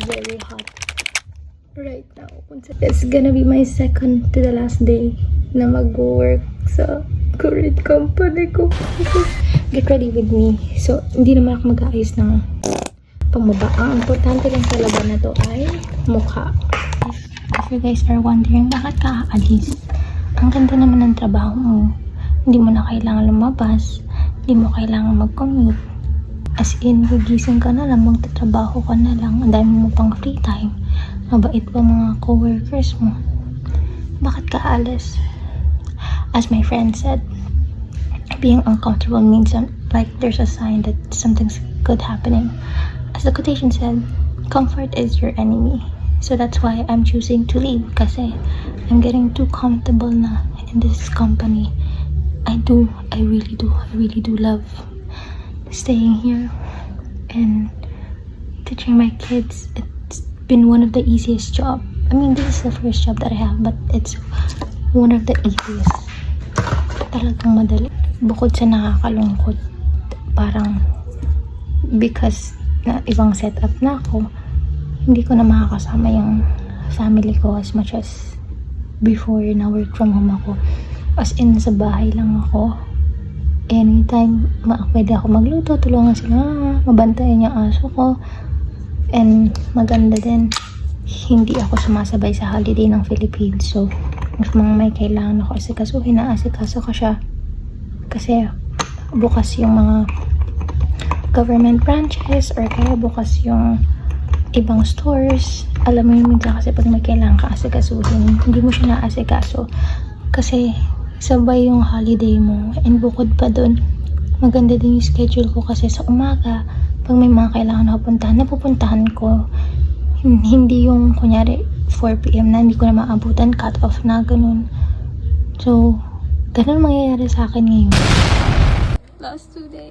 very hot right now. It's gonna be my second to the last day na mag-work sa current company ko. Get ready with me. So, hindi naman ako mag-aayos ng pamaba. Ang importante lang sa laban na to ay mukha. If you guys are wondering, bakit ka aalis? Ang ganda naman ng trabaho mo. Hindi mo na kailangan lumabas. Hindi mo kailangan mag-commute. As in, gigising ka na lang, magtatrabaho ka na lang. Ang dami mo pang free time. Mabait pa mga co-workers mo. Bakit ka aalis? As my friend said, being uncomfortable means like there's a sign that something's good happening. As the quotation said, comfort is your enemy. So that's why I'm choosing to leave kasi I'm getting too comfortable na in this company. I really do love staying here and teaching my kids. It's been one of the easiest job. I mean, this is the first job that I have, but it's one of the easiest. Talagang madali. Bukod sa nakakalungkot, parang because na ibang setup na ako, hindi ko na makakasama yung family ko as much as before na work from home ako. As in, sa bahay lang ako. Anytime, pwede ako magluto, tulungan sila, mabantayan yung aso ko. And maganda din, hindi ako sumasabay sa holiday ng Philippines. So, if mga may kailangan ako asikasuhin, naasikaso ko siya. Kasi bukas yung mga government branches or kaya bukas yung ibang stores. Alam mo yun minsan kasi pag may kailangan ka asikasuhin, hindi mo siya naasikaso. Kasi sabay yung holiday mo. And bukod pa dun, maganda din yung schedule ko kasi sa umaga, pag may mga kailangan na napupuntahan ko. Hindi yung kunyari 4 PM na hindi ko na maabutan, cut off na, ganun. So, ganun mangyayari sa akin ngayon. Last 2 days.